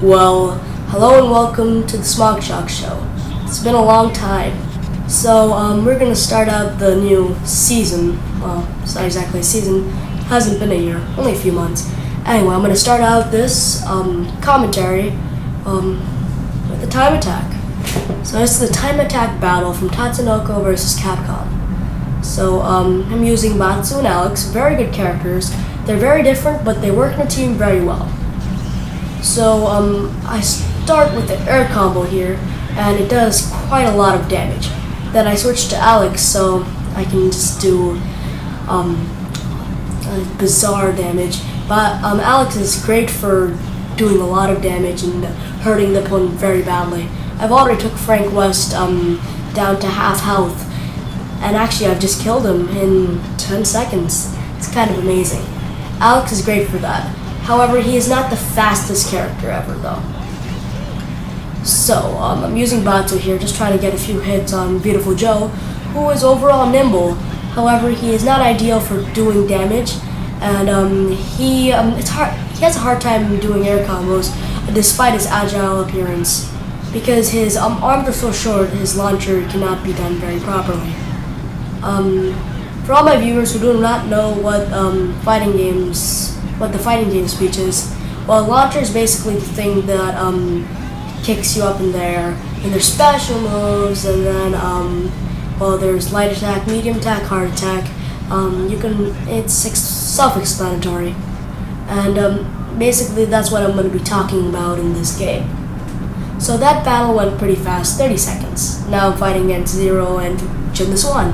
Well, hello and welcome to the Smogchalk show. It's been a long time. So, we're gonna start out the new season. Well, it's not exactly a season. Hasn't been a year, only a few months. Anyway, I'm gonna start out this commentary with the time attack. So this is the time attack battle from Tatsunoko versus Capcom. So, I'm using Batsu and Alex, very good characters. They're very different, but they work in a team very well. So, I start with the air combo here, and it does quite a lot of damage. Then I switch to Alex, so I can just do bizarre damage. But Alex is great for doing a lot of damage and hurting the opponent very badly. I've already took Frank West down to half health, and actually I've just killed him in 10 seconds. It's kind of amazing. Alex is great for that. However, he is not the fastest character ever, though. So, I'm using Batsu here, just trying to get a few hits on Beautiful Joe, who is overall nimble. However, he is not ideal for doing damage, and he has a hard time doing air combos, despite his agile appearance, because his arms are so short, his launcher cannot be done very properly. For all my viewers who do not know what the fighting game speech is, well, launcher is basically the thing that kicks you up in there, and there's special moves, and then well, there's light attack, medium attack, hard attack. It's self-explanatory, and basically that's what I'm going to be talking about in this game. So that battle went pretty fast, 30 seconds. Now I'm fighting against Zero and Jin Swan.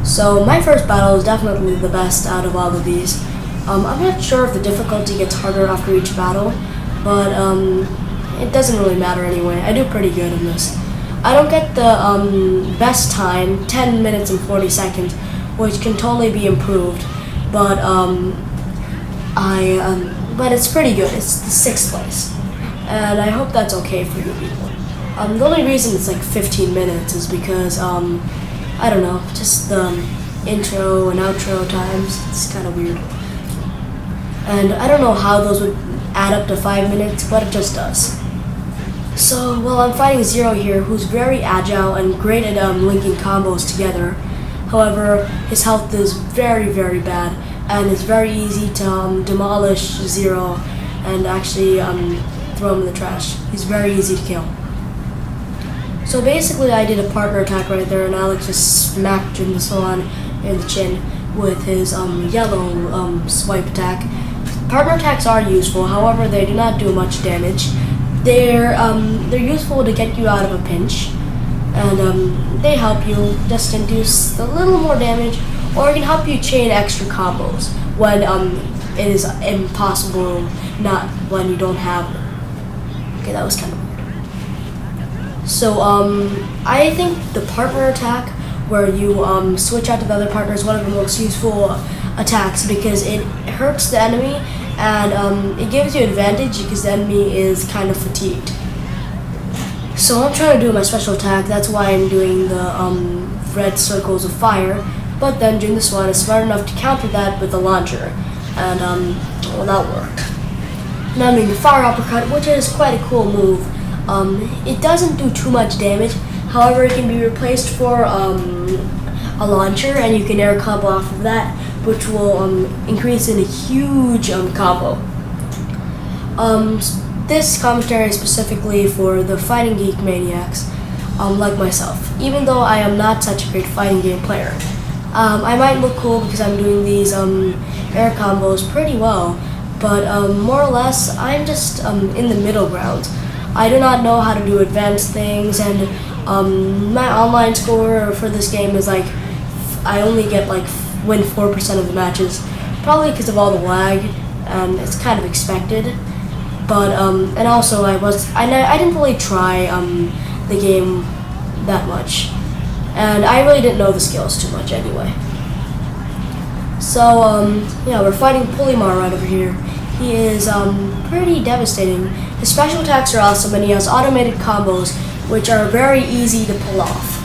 So my first battle is definitely the best out of all of these. I'm not sure if the difficulty gets harder after each battle, but it doesn't really matter anyway. I do pretty good in this. I don't get the best time, 10 minutes and 40 seconds, which can totally be improved, but but it's pretty good. It's the 6th place, and I hope that's okay for you people. The only reason it's like 15 minutes is because I don't know, just the intro and outro times. It's kind of weird. And I don't know how those would add up to 5 minutes, but it just does. So, well, I'm fighting Zero here, who's very agile and great at linking combos together. However, his health is very, very bad, and it's very easy to demolish Zero and actually throw him in the trash. He's very easy to kill. So basically, I did a partner attack right there, and Alex just smacked Jin Swan in the chin with his yellow swipe attack. Partner attacks are useful, however, they do not do much damage. They're useful to get you out of a pinch, and they help you just induce a little more damage, or it can help you chain extra combos when it is impossible, not when you don't have them. Okay, that was kind of weird. So I think the partner attack, where you switch out to the other partner, is one of the most useful attacks because it hurts the enemy and it gives you advantage because the enemy is kind of fatigued. So I'm trying to do my special attack, that's why I'm doing the red circles of fire, but then Jin Swan is smart enough to counter that with the launcher, and well, that worked. Now I'm doing the fire uppercut, which is quite a cool move. It doesn't do too much damage, however it can be replaced for a launcher, and you can air combo off of that, which will increase in a huge combo. This commentary is specifically for the fighting geek maniacs like myself. Even though I am not such a great fighting game player, I might look cool because I'm doing these air combos pretty well, but more or less I'm just in the middle ground. I do not know how to do advanced things, and my online score for this game is like I only get like win 4% of the matches, probably because of all the lag, and it's kind of expected. But and also I didn't really try the game that much, and I really didn't know the skills too much anyway. So yeah, we're fighting Polymar right over here. He is pretty devastating. His special attacks are awesome, and he has automated combos which are very easy to pull off.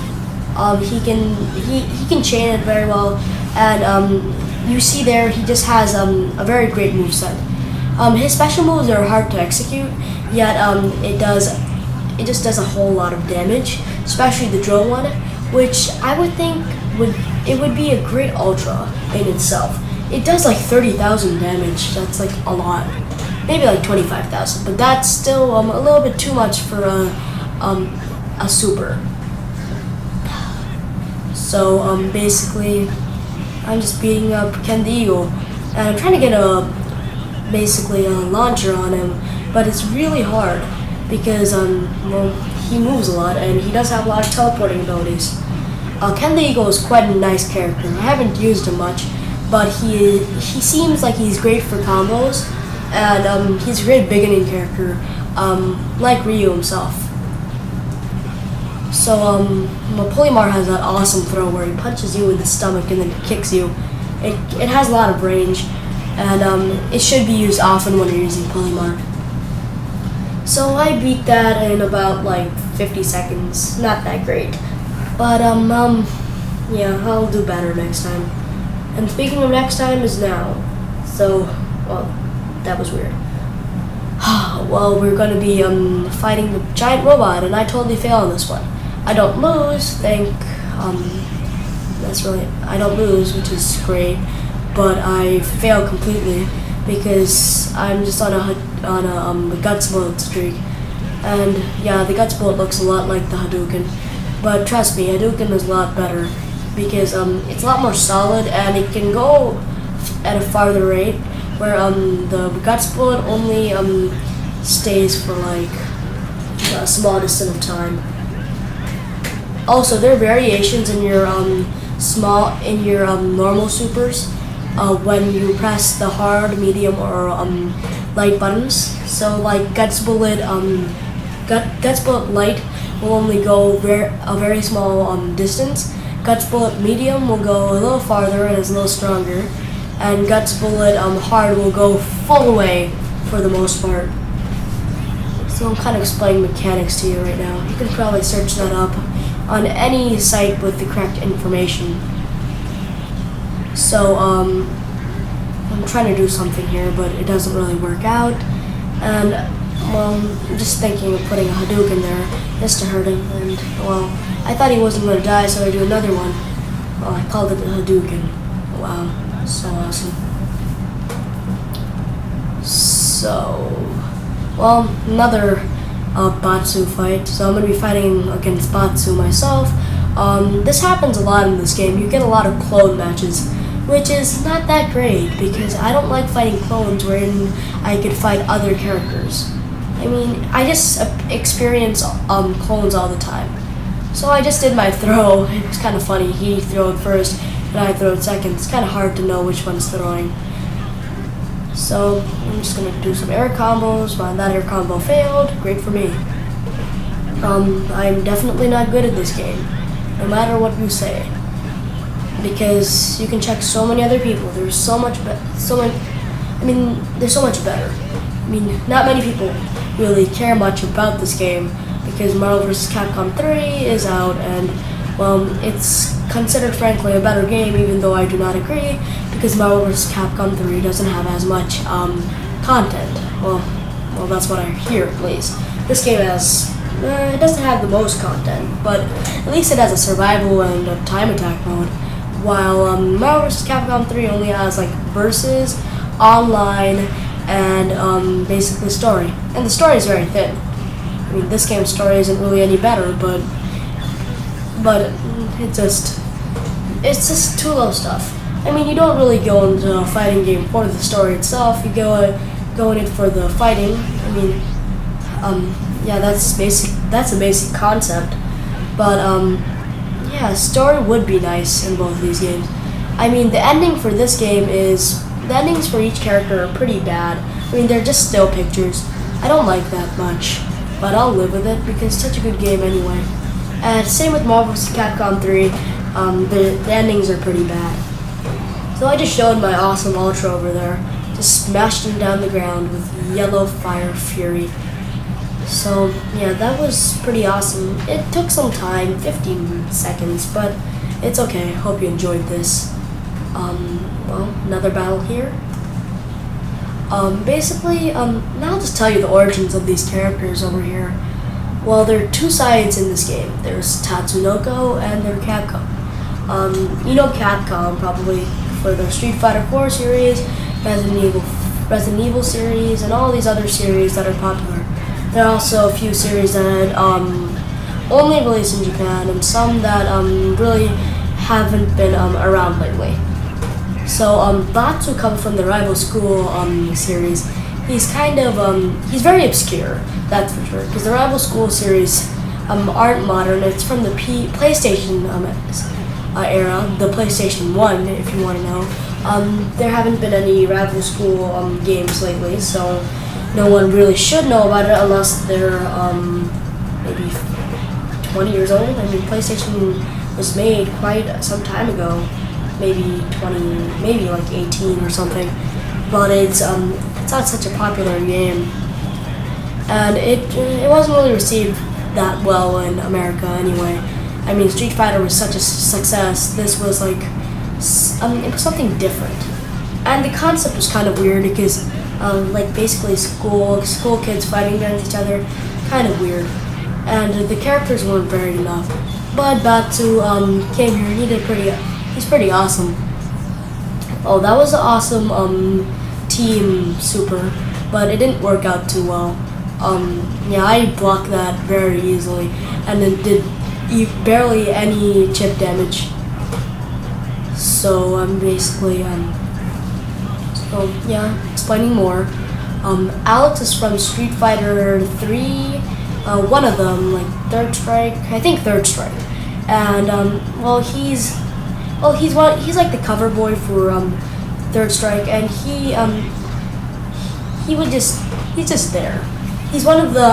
He can chain it very well, and you see there he just has a very great moveset. His special moves are hard to execute, yet it just does a whole lot of damage, especially the drill one, which I would think would be a great ultra in itself. It does like 30,000 damage. That's like a lot. Maybe like 25,000, but that's still a little bit too much for a super. So basically, I'm just beating up Ken the Eagle, and I'm trying to get basically a launcher on him, but it's really hard because well, he moves a lot and he does have a lot of teleporting abilities. Ken the Eagle is quite a nice character. I haven't used him much, but he seems like he's great for combos, and he's a great beginning character, like Ryu himself. So Polymar has that awesome throw where he punches you in the stomach and then kicks you. It has a lot of range, and it should be used often when you're using Polymar. So I beat that in about like 50 seconds. Not that great, but yeah, I'll do better next time. And speaking of next time is now. So, well, that was weird. Well, we're gonna be fighting the giant robot, and I totally fail on this one. I don't lose, I don't lose, which is great, but I fail completely because I'm just on a Guts Bullet streak, and yeah, the Guts Bullet looks a lot like the Hadouken, but trust me, Hadouken is a lot better because it's a lot more solid and it can go at a farther rate, where the Guts Bullet only stays for like a small distance of time. Also, there are variations in your normal supers when you press the hard, medium, or light buttons. So like Guts Bullet Light will only go a very small distance. Guts Bullet Medium will go a little farther and is a little stronger, and Guts Bullet Hard will go full away for the most part. So I'm kind of explaining mechanics to you right now. You can probably search that up on any site with the correct information. So I'm trying to do something here, but it doesn't really work out. And well, I'm just thinking of putting a Hadouken there just to hurt him. And well, I thought he wasn't going to die, so I do another one. Well, I called it a Hadouken. Wow, so awesome. So, well, another Batsu fight. So I'm going to be fighting against Batsu myself. This happens a lot in this game. You get a lot of clone matches, which is not that great because I don't like fighting clones wherein I could fight other characters. I mean, I just experience clones all the time. So I just did my throw. It was kind of funny. He threw it first and I threw it second. It's kind of hard to know which one's throwing. So I'm just gonna do some air combos. Well, that air combo failed. Great for me. I'm definitely not good at this game, no matter what you say, because you can check so many other people. There's so much better. There's so much better. I mean, not many people really care much about this game because Marvel vs. Capcom 3 is out, and well, it's considered frankly a better game, even though I do not agree, because Marvel vs. Capcom 3 doesn't have as much content. Well, that's what I hear at least. This game has, it doesn't have the most content, but at least it has a survival and a time attack mode, while Marvel vs. Capcom 3 only has like versus, online, and basically story. And the story is very thin. I mean, this game's story isn't really any better, but it's just too low stuff. I mean, you don't really go into a fighting game for the story itself. You go in it for the fighting. I mean, yeah, that's a basic concept. But yeah, story would be nice in both of these games. I mean, the ending for this game the endings for each character are pretty bad. I mean, they're just still pictures. I don't like that much, but I'll live with it because it's such a good game anyway. And same with Marvel vs. Capcom 3, the endings are pretty bad. So I just showed my awesome ultra over there, just smashed him down the ground with Yellow Fire Fury. So yeah, that was pretty awesome. It took some time, 15 seconds, but it's okay. Hope you enjoyed this. Well, another battle here. Basically, now I'll just tell you the origins of these characters over here. Well, there are two sides in this game. There's Tatsunoko and there's Capcom. You know Capcom probably for the Street Fighter 4 series, Resident Evil series, and all these other series that are popular. There are also a few series that only released in Japan, and some that really haven't been around lately. So Batsu comes from the Rival School series. He's kind of he's very obscure, that's for sure. Because the Rival School series aren't modern. It's from the PlayStation era, the PlayStation 1, if you want to know. There haven't been any Rival School games lately, so no one really should know about it unless they're maybe 20 years old. I mean, PlayStation was made quite some time ago. Maybe 20, maybe like 18 or something, but it's not such a popular game, and it wasn't really received that well in America anyway. I mean, Street Fighter was such a success. This was like it was something different, and the concept was kind of weird because like basically school kids fighting against each other, kind of weird, and the characters weren't varied enough. But Batsu came here and he did he's pretty awesome. Oh, that was an awesome team super, but it didn't work out too well. Yeah, I blocked that very easily, and it did barely any chip damage. So I'm basically so yeah, explaining more. Alex is from Street Fighter 3. One of them, like Third Strike, I think Third Strike, and well, he's like the cover boy for Third Strike, and he's just there. He's one of the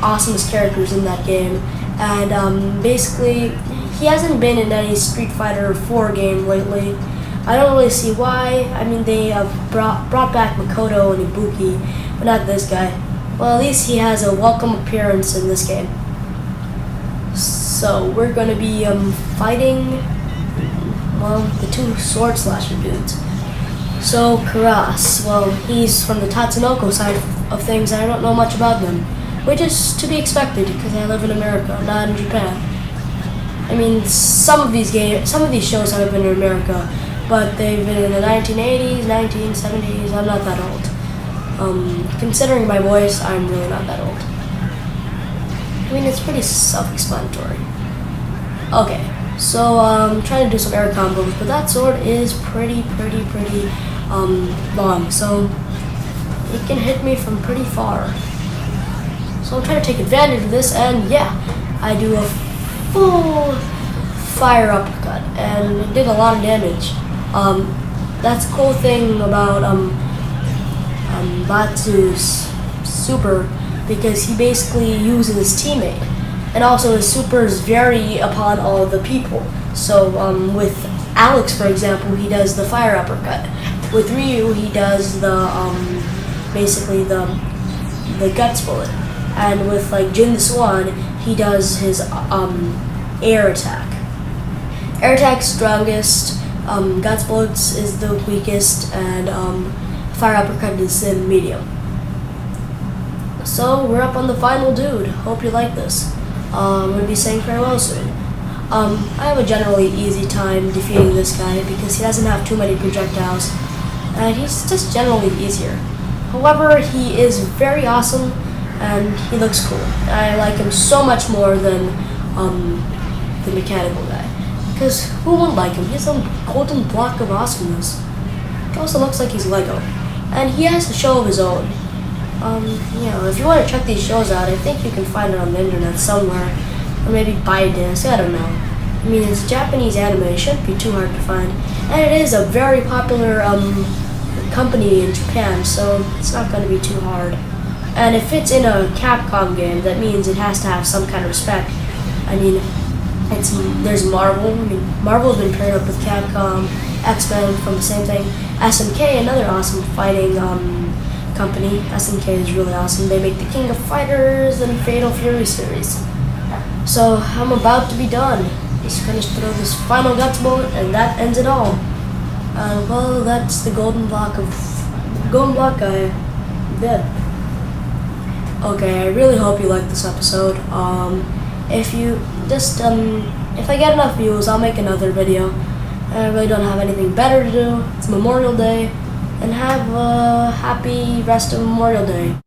awesomest characters in that game, and basically he hasn't been in any Street Fighter 4 game lately. I don't really see why. I mean, they have brought back Makoto and Ibuki, but not this guy. Well, at least he has a welcome appearance in this game. So we're gonna be fighting, well, the two sword slasher dudes. So Karas, well, he's from the Tatsunoko side of things, and I don't know much about them, which is to be expected because I live in America, not in Japan. I mean, some of these shows have been in America, but they've been in the 1980s, 1970s. I'm not that old. Considering my voice, I'm really not that old. I mean, it's pretty self-explanatory. Okay, so I'm trying to do some air combos, but that sword is pretty long, so it can hit me from pretty far. So I'm trying to take advantage of this, and yeah, I do a full fire uppercut, and it did a lot of damage. That's the cool thing about Batsu's super, because he basically uses his teammate, and also his supers vary upon all the people. So with Alex, for example, he does the fire uppercut. With Ryu, he does the basically the guts bullet, and with like Jin the Swan, he does his air attack. Air attack's strongest, guts bullets is the weakest, and fire uppercut is the medium. So we're up on the final dude. Hope you like this. I'm going to be saying farewell soon. I have a generally easy time defeating this guy because he doesn't have too many projectiles, and he's just generally easier. However, he is very awesome, and he looks cool. I like him so much more than the mechanical guy, because who wouldn't like him? He's a golden block of awesomeness. He also looks like he's Lego, and he has a show of his own. If you want to check these shows out, I think you can find it on the internet somewhere, or maybe buy a disc, I don't know. I mean, it's Japanese anime, it shouldn't be too hard to find, and it is a very popular company in Japan, so it's not going to be too hard. And if it's in a Capcom game, that means it has to have some kind of respect. I mean, there's Marvel. I mean, Marvel has been paired up with Capcom, X-Men from the same thing. SNK, another awesome fighting company. SNK is really awesome. They make the King of Fighters and Fatal Fury series. So I'm about to be done. Just gonna throw this final guts bullet, and that ends it all. Well, that's the golden block of going black guy. Dead. Okay, I really hope you liked this episode. If you just if I get enough views, I'll make another video. I really don't have anything better to do. It's Memorial Day, and have a happy rest of Memorial Day.